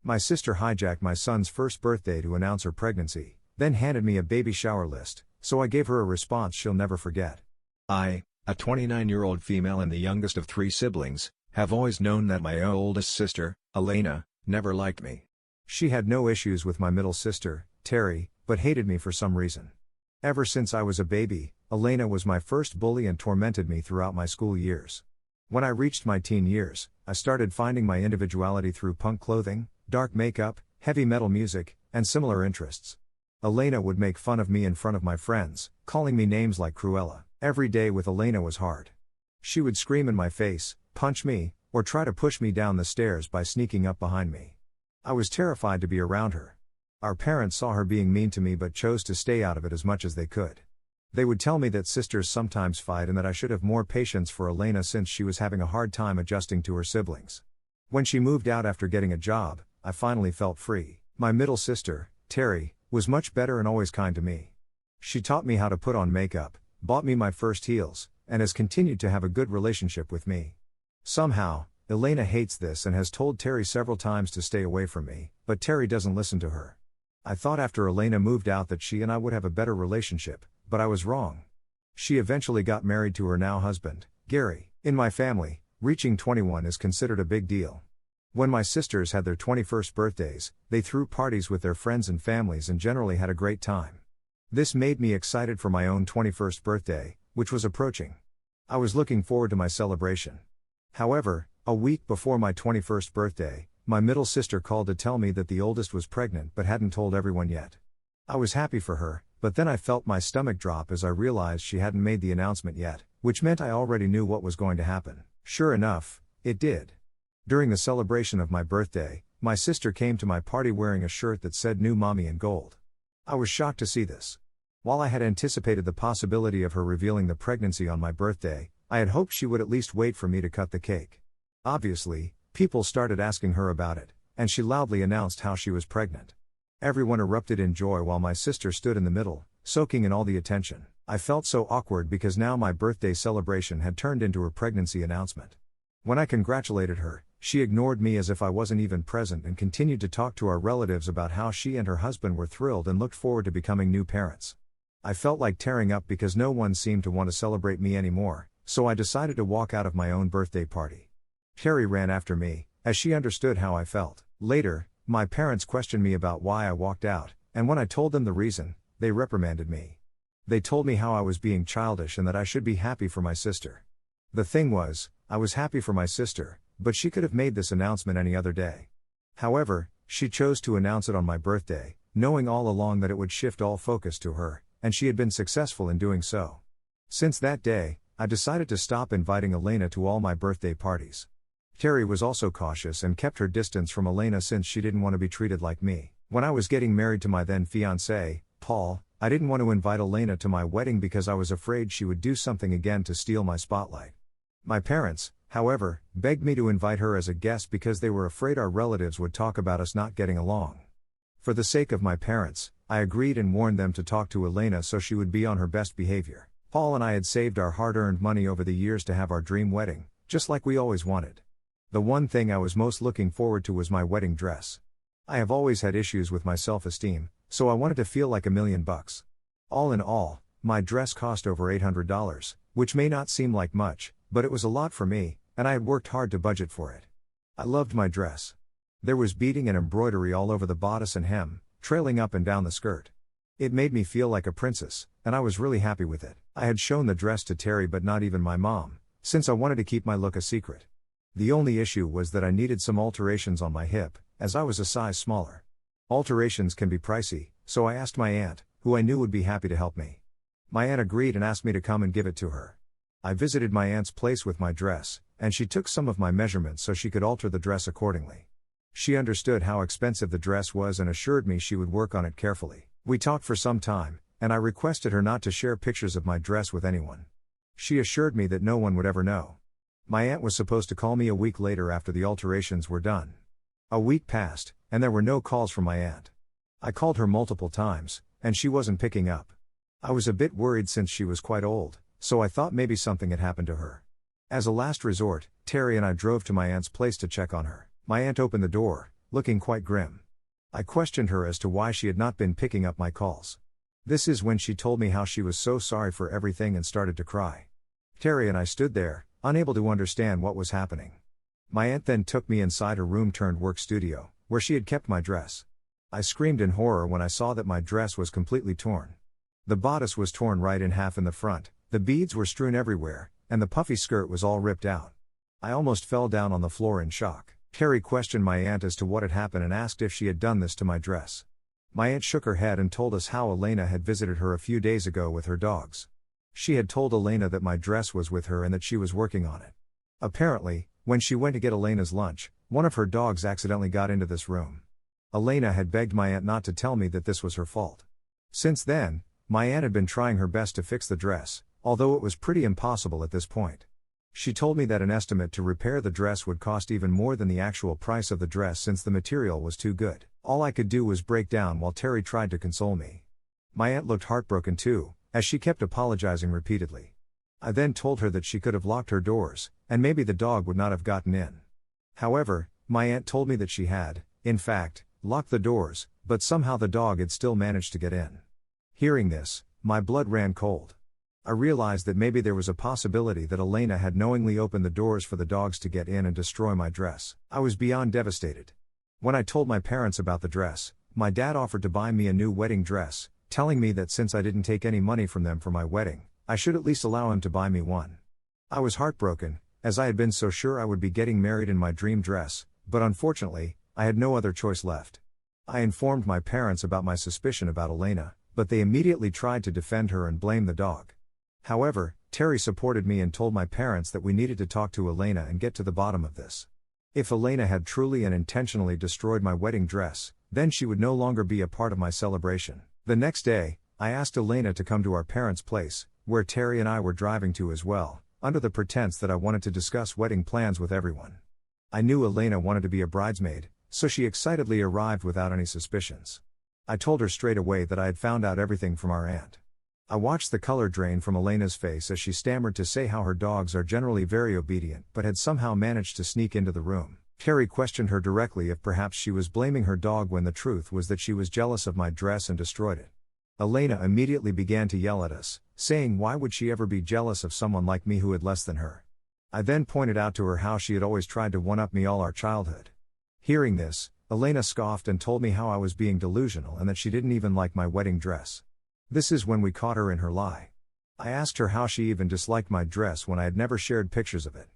My sister hijacked my son's first birthday to announce her pregnancy, then handed me a baby shower list, so I gave her a response she'll never forget. I, a 29-year-old female and the youngest of 3 siblings, have always known that my oldest sister, Elena, never liked me. She had no issues with my middle sister, Terry, but hated me for some reason. Ever since I was a baby, Elena was my first bully and tormented me throughout my school years. When I reached my teen years, I started finding my individuality through punk clothing, dark makeup, heavy metal music, and similar interests. Elena would make fun of me in front of my friends, calling me names like Cruella. Every day with Elena was hard. She would scream in my face, punch me, or try to push me down the stairs by sneaking up behind me. I was terrified to be around her. Our parents saw her being mean to me but chose to stay out of it as much as they could. They would tell me that sisters sometimes fight and that I should have more patience for Elena since she was having a hard time adjusting to her siblings. When she moved out after getting a job, I finally felt free. My middle sister, Terry, was much better and always kind to me. She taught me how to put on makeup, bought me my first heels, and has continued to have a good relationship with me. Somehow, Elena hates this and has told Terry several times to stay away from me, but Terry doesn't listen to her. I thought after Elena moved out that she and I would have a better relationship, but I was wrong. She eventually got married to her now husband, Gary. In my family, reaching 21 is considered a big deal. When my sisters had their 21st birthdays, they threw parties with their friends and families and generally had a great time. This made me excited for my own 21st birthday, which was approaching. I was looking forward to my celebration. However, a week before my 21st birthday, my middle sister called to tell me that the oldest was pregnant but hadn't told everyone yet. I was happy for her, but then I felt my stomach drop as I realized she hadn't made the announcement yet, which meant I already knew what was going to happen. Sure enough, it did. During the celebration of my birthday, my sister came to my party wearing a shirt that said "New Mommy" in gold. I was shocked to see this. While I had anticipated the possibility of her revealing the pregnancy on my birthday, I had hoped she would at least wait for me to cut the cake. Obviously, people started asking her about it, and she loudly announced how she was pregnant. Everyone erupted in joy while my sister stood in the middle, soaking in all the attention. I felt so awkward because now my birthday celebration had turned into a pregnancy announcement. When I congratulated her, she ignored me as if I wasn't even present and continued to talk to our relatives about how she and her husband were thrilled and looked forward to becoming new parents. I felt like tearing up because no one seemed to want to celebrate me anymore, so I decided to walk out of my own birthday party. Terry ran after me, as she understood how I felt. Later, my parents questioned me about why I walked out, and when I told them the reason, they reprimanded me. They told me how I was being childish and that I should be happy for my sister. The thing was, I was happy for my sister, but she could have made this announcement any other day. However, she chose to announce it on my birthday, knowing all along that it would shift all focus to her, and she had been successful in doing so. Since that day, I decided to stop inviting Elena to all my birthday parties. Terry was also cautious and kept her distance from Elena since she didn't want to be treated like me. When I was getting married to my then fiancé, Paul, I didn't want to invite Elena to my wedding because I was afraid she would do something again to steal my spotlight. My parents, however, begged me to invite her as a guest because they were afraid our relatives would talk about us not getting along. For the sake of my parents, I agreed and warned them to talk to Elena so she would be on her best behavior. Paul and I had saved our hard-earned money over the years to have our dream wedding, just like we always wanted. The one thing I was most looking forward to was my wedding dress. I have always had issues with my self-esteem, so I wanted to feel like $1,000,000. All in all, my dress cost over $800, which may not seem like much, but it was a lot for me, and I had worked hard to budget for it. I loved my dress. There was beading and embroidery all over the bodice and hem, trailing up and down the skirt. It made me feel like a princess, and I was really happy with it. I had shown the dress to Terry but not even my mom, since I wanted to keep my look a secret. The only issue was that I needed some alterations on my hip, as I was a size smaller. Alterations can be pricey, so I asked my aunt, who I knew would be happy to help me. My aunt agreed and asked me to come and give it to her. I visited my aunt's place with my dress, and she took some of my measurements so she could alter the dress accordingly. She understood how expensive the dress was and assured me she would work on it carefully. We talked for some time, and I requested her not to share pictures of my dress with anyone. She assured me that no one would ever know. My aunt was supposed to call me a week later after the alterations were done. A week passed, and there were no calls from my aunt. I called her multiple times, and she wasn't picking up. I was a bit worried since she was quite old, so I thought maybe something had happened to her. As a last resort, Terry and I drove to my aunt's place to check on her. My aunt opened the door, looking quite grim. I questioned her as to why she had not been picking up my calls. This is when she told me how she was so sorry for everything and started to cry. Terry and I stood there, unable to understand what was happening. My aunt then took me inside her room turned work studio, where she had kept my dress. I screamed in horror when I saw that my dress was completely torn. The bodice was torn right in half in the front, the beads were strewn everywhere, and the puffy skirt was all ripped out. I almost fell down on the floor in shock. Terry questioned my aunt as to what had happened and asked if she had done this to my dress. My aunt shook her head and told us how Elena had visited her a few days ago with her dogs. She had told Elena that my dress was with her and that she was working on it. Apparently, when she went to get Elena's lunch, one of her dogs accidentally got into this room. Elena had begged my aunt not to tell me that this was her fault. Since then, my aunt had been trying her best to fix the dress, although it was pretty impossible at this point. She told me that an estimate to repair the dress would cost even more than the actual price of the dress since the material was too good. All I could do was break down while Terry tried to console me. My aunt looked heartbroken too, as she kept apologizing repeatedly. I then told her that she could have locked her doors, and maybe the dog would not have gotten in. However, my aunt told me that she had, in fact, locked the doors, but somehow the dog had still managed to get in. Hearing this, my blood ran cold. I realized that maybe there was a possibility that Elena had knowingly opened the doors for the dogs to get in and destroy my dress. I was beyond devastated. When I told my parents about the dress, my dad offered to buy me a new wedding dress, telling me that since I didn't take any money from them for my wedding, I should at least allow him to buy me one. I was heartbroken, as I had been so sure I would be getting married in my dream dress, but unfortunately, I had no other choice left. I informed my parents about my suspicion about Elena, but they immediately tried to defend her and blame the dog. However, Terry supported me and told my parents that we needed to talk to Elena and get to the bottom of this. If Elena had truly and intentionally destroyed my wedding dress, then she would no longer be a part of my celebration. The next day, I asked Elena to come to our parents' place, where Terry and I were driving to as well, under the pretense that I wanted to discuss wedding plans with everyone. I knew Elena wanted to be a bridesmaid, so she excitedly arrived without any suspicions. I told her straight away that I had found out everything from our aunt. I watched the color drain from Elena's face as she stammered to say how her dogs are generally very obedient but had somehow managed to sneak into the room. Terry questioned her directly if perhaps she was blaming her dog when the truth was that she was jealous of my dress and destroyed it. Elena immediately began to yell at us, saying why would she ever be jealous of someone like me who had less than her. I then pointed out to her how she had always tried to one-up me all our childhood. Hearing this, Elena scoffed and told me how I was being delusional and that she didn't even like my wedding dress. This is when we caught her in her lie. I asked her how she even disliked my dress when I had never shared pictures of it.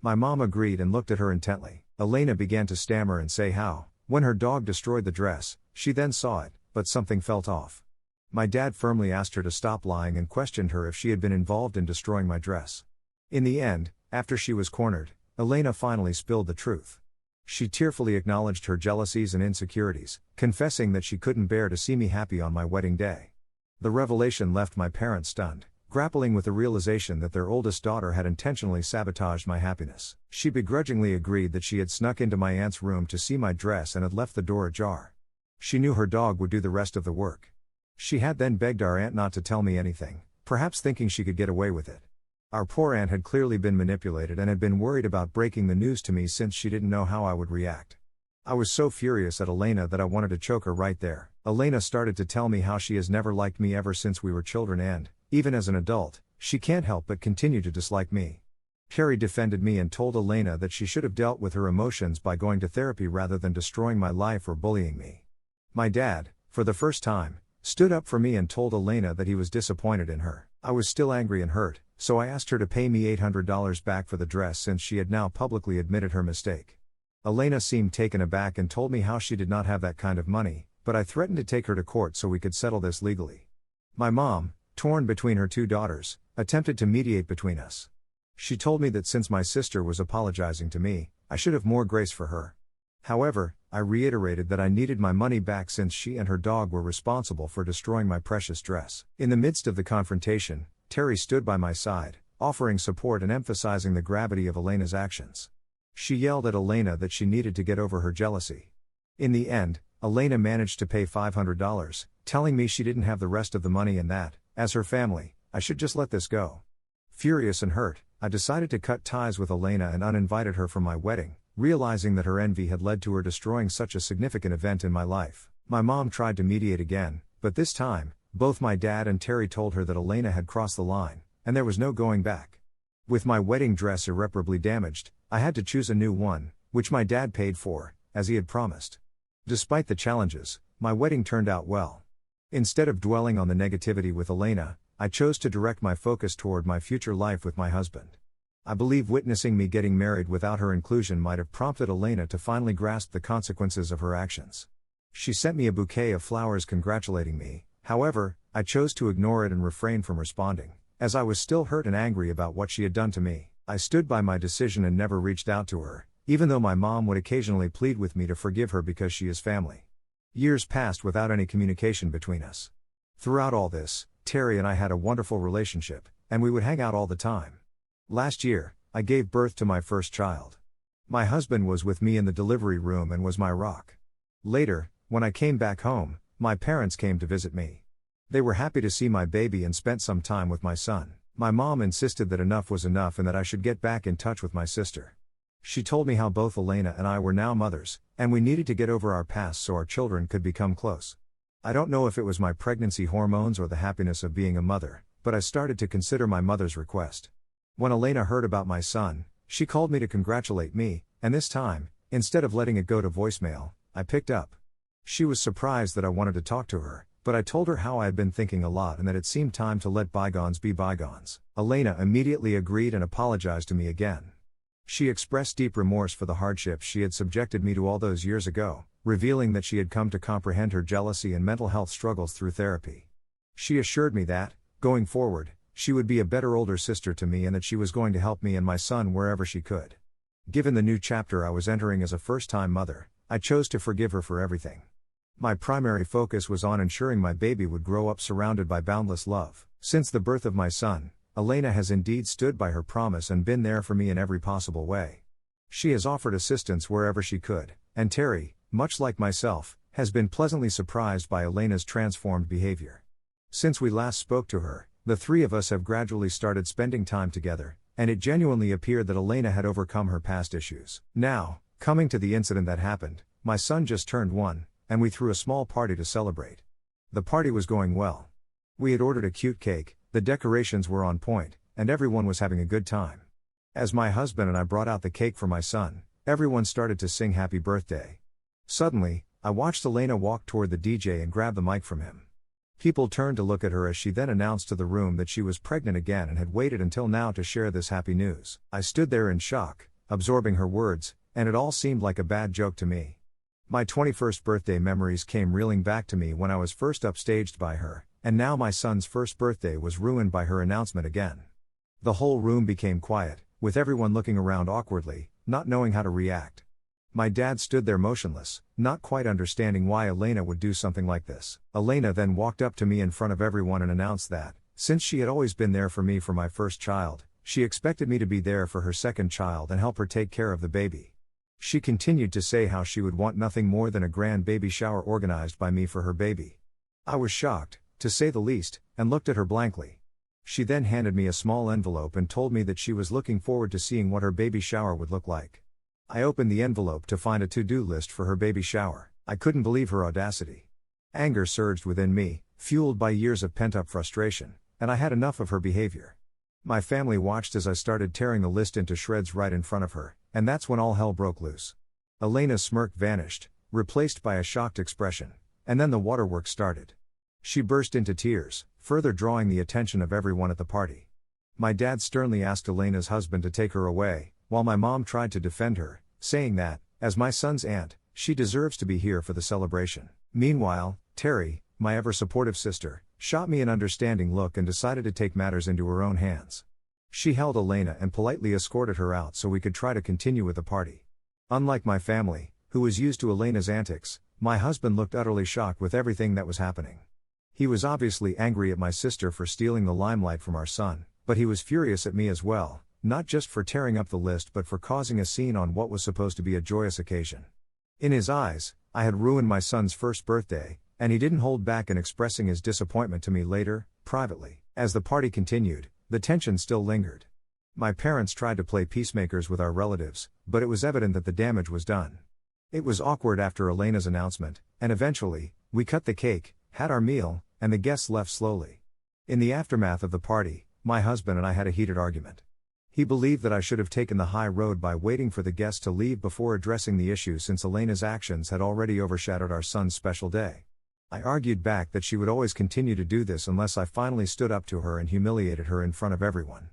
My mom agreed and looked at her intently. Elena began to stammer and say how, when her dog destroyed the dress, she then saw it, but something felt off. My dad firmly asked her to stop lying and questioned her if she had been involved in destroying my dress. In the end, after she was cornered, Elena finally spilled the truth. She tearfully acknowledged her jealousies and insecurities, confessing that she couldn't bear to see me happy on my wedding day. The revelation left my parents stunned, grappling with the realization that their oldest daughter had intentionally sabotaged my happiness. She begrudgingly agreed that she had snuck into my aunt's room to see my dress and had left the door ajar. She knew her dog would do the rest of the work. She had then begged our aunt not to tell me anything, perhaps thinking she could get away with it. Our poor aunt had clearly been manipulated and had been worried about breaking the news to me since she didn't know how I would react. I was so furious at Elena that I wanted to choke her right there. Elena started to tell me how she has never liked me ever since we were children and, even as an adult, she can't help but continue to dislike me. Terry defended me and told Elena that she should have dealt with her emotions by going to therapy rather than destroying my life or bullying me. My dad, for the first time, stood up for me and told Elena that he was disappointed in her. I was still angry and hurt, so I asked her to pay me $800 back for the dress since she had now publicly admitted her mistake. Elena seemed taken aback and told me how she did not have that kind of money, but I threatened to take her to court so we could settle this legally. My mom, torn between her two daughters, attempted to mediate between us. She told me that since my sister was apologizing to me, I should have more grace for her. However, I reiterated that I needed my money back since she and her dog were responsible for destroying my precious dress. In the midst of the confrontation, Terry stood by my side, offering support and emphasizing the gravity of Elena's actions. She yelled at Elena that she needed to get over her jealousy. In the end, Elena managed to pay $500, telling me she didn't have the rest of the money and that, as her family, I should just let this go. Furious and hurt, I decided to cut ties with Elena and uninvited her from my wedding, realizing that her envy had led to her destroying such a significant event in my life. My mom tried to mediate again, but this time, both my dad and Terry told her that Elena had crossed the line, and there was no going back. With my wedding dress irreparably damaged, I had to choose a new one, which my dad paid for, as he had promised. Despite the challenges, my wedding turned out well. Instead of dwelling on the negativity with Elena, I chose to direct my focus toward my future life with my husband. I believe witnessing me getting married without her inclusion might have prompted Elena to finally grasp the consequences of her actions. She sent me a bouquet of flowers congratulating me. However, I chose to ignore it and refrain from responding, as I was still hurt and angry about what she had done to me. I stood by my decision and never reached out to her, even though my mom would occasionally plead with me to forgive her because she is family. Years passed without any communication between us. Throughout all this, Terry and I had a wonderful relationship, and we would hang out all the time. Last year, I gave birth to my first child. My husband was with me in the delivery room and was my rock. Later, when I came back home, my parents came to visit me. They were happy to see my baby and spent some time with my son. My mom insisted that enough was enough and that I should get back in touch with my sister. She told me how both Elena and I were now mothers, and we needed to get over our past so our children could become close. I don't know if it was my pregnancy hormones or the happiness of being a mother, but I started to consider my mother's request. When Elena heard about my son, she called me to congratulate me, and this time, instead of letting it go to voicemail, I picked up. She was surprised that I wanted to talk to her, but I told her how I had been thinking a lot and that it seemed time to let bygones be bygones. Elena immediately agreed and apologized to me again. She expressed deep remorse for the hardships she had subjected me to all those years ago, revealing that she had come to comprehend her jealousy and mental health struggles through therapy. She assured me that, going forward, she would be a better older sister to me and that she was going to help me and my son wherever she could. Given the new chapter I was entering as a first-time mother, I chose to forgive her for everything. My primary focus was on ensuring my baby would grow up surrounded by boundless love. Since the birth of my son, Elena has indeed stood by her promise and been there for me in every possible way. She has offered assistance wherever she could, and Terry, much like myself, has been pleasantly surprised by Elena's transformed behavior. Since we last spoke to her, the three of us have gradually started spending time together, and it genuinely appeared that Elena had overcome her past issues. Now, coming to the incident that happened, my son just turned 1, and we threw a small party to celebrate. The party was going well. We had ordered a cute cake, the decorations were on point, and everyone was having a good time. As my husband and I brought out the cake for my son, everyone started to sing happy birthday. Suddenly, I watched Elena walk toward the DJ and grab the mic from him. People turned to look at her as she then announced to the room that she was pregnant again and had waited until now to share this happy news. I stood there in shock, absorbing her words, and it all seemed like a bad joke to me. My 21st birthday memories came reeling back to me when I was first upstaged by her, and now my son's first birthday was ruined by her announcement again. The whole room became quiet, with everyone looking around awkwardly, not knowing how to react. My dad stood there motionless, not quite understanding why Elena would do something like this. Elena then walked up to me in front of everyone and announced that, since she had always been there for me for my first child, she expected me to be there for her second child and help her take care of the baby. She continued to say how she would want nothing more than a grand baby shower organized by me for her baby. I was shocked, to say the least, and looked at her blankly. She then handed me a small envelope and told me that she was looking forward to seeing what her baby shower would look like. I opened the envelope to find a to-do list for her baby shower. I couldn't believe her audacity. Anger surged within me, fueled by years of pent-up frustration, and I had enough of her behavior. My family watched as I started tearing the list into shreds right in front of her, and that's when all hell broke loose. Elena's smirk vanished, replaced by a shocked expression, and then the waterworks started. She burst into tears, further drawing the attention of everyone at the party. My dad sternly asked Elena's husband to take her away, while my mom tried to defend her, saying that, as my son's aunt, she deserves to be here for the celebration. Meanwhile, Terry, my ever-supportive sister, shot me an understanding look and decided to take matters into her own hands. She held Elena and politely escorted her out so we could try to continue with the party. Unlike my family, who was used to Elena's antics, my husband looked utterly shocked with everything that was happening. He was obviously angry at my sister for stealing the limelight from our son, but he was furious at me as well, not just for tearing up the list but for causing a scene on what was supposed to be a joyous occasion. In his eyes, I had ruined my son's first birthday, and he didn't hold back in expressing his disappointment to me later, privately. As the party continued, the tension still lingered. My parents tried to play peacemakers with our relatives, but it was evident that the damage was done. It was awkward after Elena's announcement, and eventually, we cut the cake, had our meal, and the guests left slowly. In the aftermath of the party, my husband and I had a heated argument. He believed that I should have taken the high road by waiting for the guests to leave before addressing the issue since Elena's actions had already overshadowed our son's special day. I argued back that she would always continue to do this unless I finally stood up to her and humiliated her in front of everyone.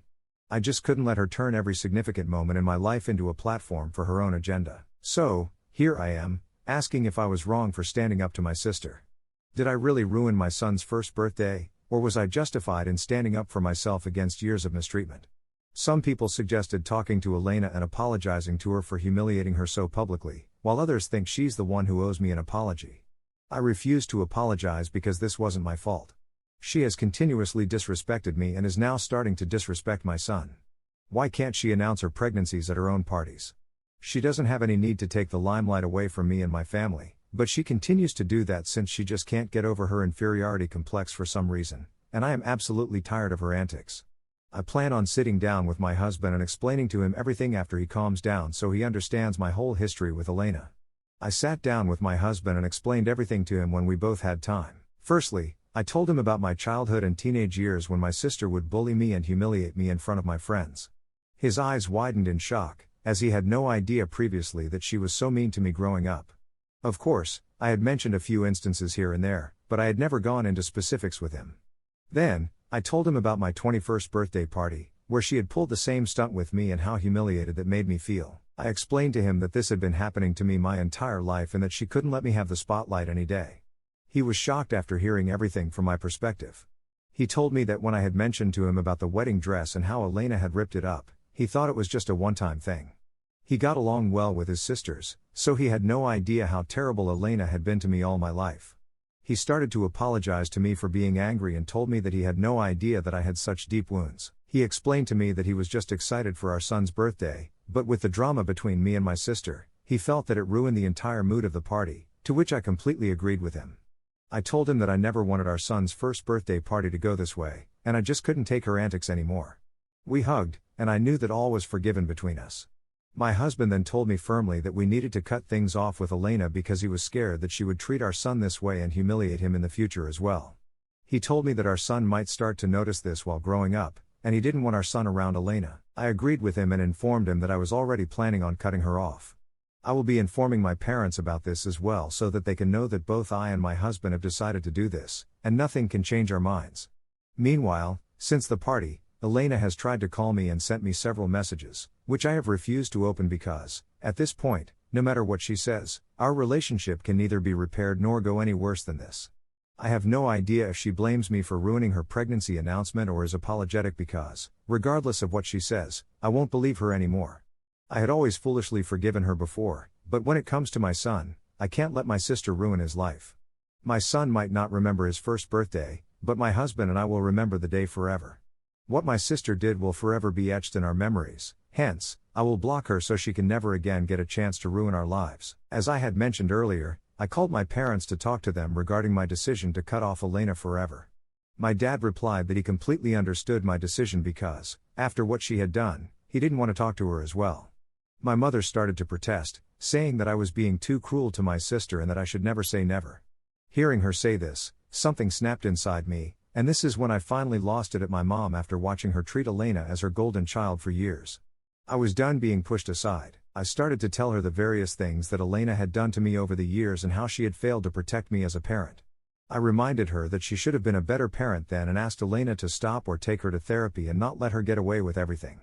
I just couldn't let her turn every significant moment in my life into a platform for her own agenda. So, here I am, asking if I was wrong for standing up to my sister. Did I really ruin my son's first birthday, or was I justified in standing up for myself against years of mistreatment? Some people suggested talking to Elena and apologizing to her for humiliating her so publicly, while others think she's the one who owes me an apology. I refuse to apologize because this wasn't my fault. She has continuously disrespected me and is now starting to disrespect my son. Why can't she announce her pregnancies at her own parties? She doesn't have any need to take the limelight away from me and my family, but she continues to do that since she just can't get over her inferiority complex for some reason, and I am absolutely tired of her antics. I plan on sitting down with my husband and explaining to him everything after he calms down so he understands my whole history with Elena. I sat down with my husband and explained everything to him when we both had time. Firstly, I told him about my childhood and teenage years when my sister would bully me and humiliate me in front of my friends. His eyes widened in shock, as he had no idea previously that she was so mean to me growing up. Of course, I had mentioned a few instances here and there, but I had never gone into specifics with him. Then, I told him about my 21st birthday party, where she had pulled the same stunt with me and how humiliated that made me feel. I explained to him that this had been happening to me my entire life and that she couldn't let me have the spotlight any day. He was shocked after hearing everything from my perspective. He told me that when I had mentioned to him about the wedding dress and how Elena had ripped it up, he thought it was just a one-time thing. He got along well with his sisters, so he had no idea how terrible Elena had been to me all my life. He started to apologize to me for being angry and told me that he had no idea that I had such deep wounds. He explained to me that he was just excited for our son's birthday, but with the drama between me and my sister, he felt that it ruined the entire mood of the party, to which I completely agreed with him. I told him that I never wanted our son's first birthday party to go this way, and I just couldn't take her antics anymore. We hugged, and I knew that all was forgiven between us. My husband then told me firmly that we needed to cut things off with Elena because he was scared that she would treat our son this way and humiliate him in the future as well. He told me that our son might start to notice this while growing up, and he didn't want our son around Elena. I agreed with him and informed him that I was already planning on cutting her off. I will be informing my parents about this as well so that they can know that both I and my husband have decided to do this, and nothing can change our minds. Meanwhile, since the party, Elena has tried to call me and sent me several messages, which I have refused to open because, at this point, no matter what she says, our relationship can neither be repaired nor go any worse than this. I have no idea if she blames me for ruining her pregnancy announcement or is apologetic because, regardless of what she says, I won't believe her anymore. I had always foolishly forgiven her before, but when it comes to my son, I can't let my sister ruin his life. My son might not remember his first birthday, but my husband and I will remember the day forever. What my sister did will forever be etched in our memories, hence, I will block her so she can never again get a chance to ruin our lives. As I had mentioned earlier, I called my parents to talk to them regarding my decision to cut off Elena forever. My dad replied that he completely understood my decision because, after what she had done, he didn't want to talk to her as well. My mother started to protest, saying that I was being too cruel to my sister and that I should never say never. Hearing her say this, something snapped inside me, and this is when I finally lost it at my mom after watching her treat Elena as her golden child for years. I was done being pushed aside. I started to tell her the various things that Elena had done to me over the years and how she had failed to protect me as a parent. I reminded her that she should have been a better parent then and asked Elena to stop or take her to therapy and not let her get away with everything.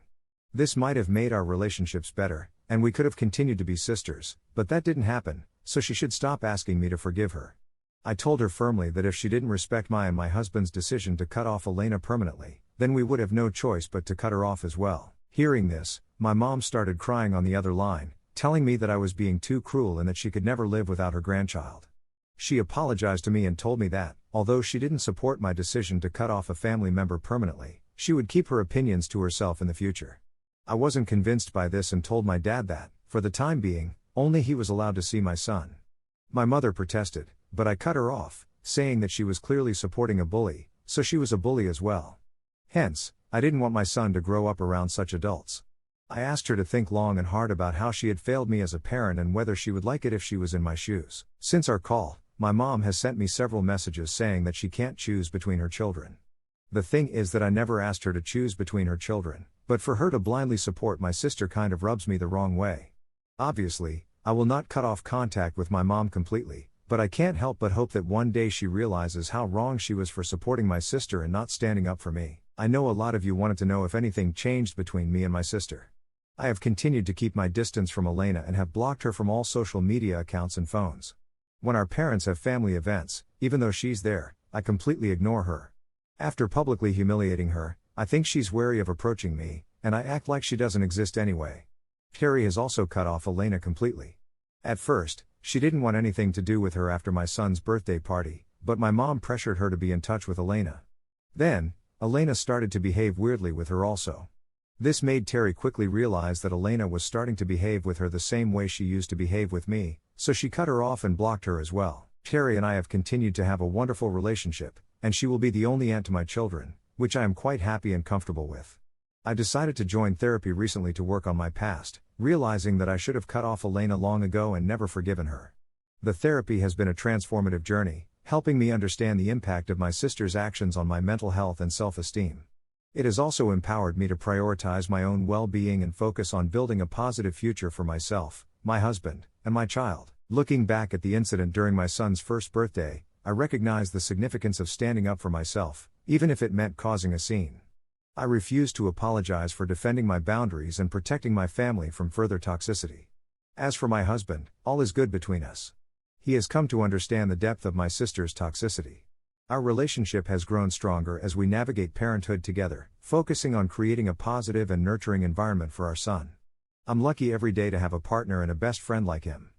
This might have made our relationships better, and we could have continued to be sisters, but that didn't happen, so she should stop asking me to forgive her. I told her firmly that if she didn't respect my and my husband's decision to cut off Elena permanently, then we would have no choice but to cut her off as well. Hearing this, my mom started crying on the other line, telling me that I was being too cruel and that she could never live without her grandchild. She apologized to me and told me that, although she didn't support my decision to cut off a family member permanently, she would keep her opinions to herself in the future. I wasn't convinced by this and told my dad that, for the time being, only he was allowed to see my son. My mother protested, but I cut her off, saying that she was clearly supporting a bully, so she was a bully as well. Hence, I didn't want my son to grow up around such adults. I asked her to think long and hard about how she had failed me as a parent and whether she would like it if she was in my shoes. Since our call, my mom has sent me several messages saying that she can't choose between her children. The thing is that I never asked her to choose between her children, but for her to blindly support my sister kind of rubs me the wrong way. Obviously, I will not cut off contact with my mom completely, but I can't help but hope that one day she realizes how wrong she was for supporting my sister and not standing up for me. I know a lot of you wanted to know if anything changed between me and my sister. I have continued to keep my distance from Elena and have blocked her from all social media accounts and phones. When our parents have family events, even though she's there, I completely ignore her. After publicly humiliating her, I think she's wary of approaching me, and I act like she doesn't exist anyway. Terry has also cut off Elena completely. At first, she didn't want anything to do with her after my son's birthday party, but my mom pressured her to be in touch with Elena. Then, Elena started to behave weirdly with her also. This made Terry quickly realize that Elena was starting to behave with her the same way she used to behave with me, so she cut her off and blocked her as well. Terry and I have continued to have a wonderful relationship, and she will be the only aunt to my children, which I am quite happy and comfortable with. I decided to join therapy recently to work on my past, realizing that I should have cut off Elena long ago and never forgiven her. The therapy has been a transformative journey, helping me understand the impact of my sister's actions on my mental health and self-esteem. It has also empowered me to prioritize my own well-being and focus on building a positive future for myself, my husband, and my child. Looking back at the incident during my son's first birthday, I recognize the significance of standing up for myself, even if it meant causing a scene. I refuse to apologize for defending my boundaries and protecting my family from further toxicity. As for my husband, all is good between us. He has come to understand the depth of my sister's toxicity. Our relationship has grown stronger as we navigate parenthood together, focusing on creating a positive and nurturing environment for our son. I'm lucky every day to have a partner and a best friend like him.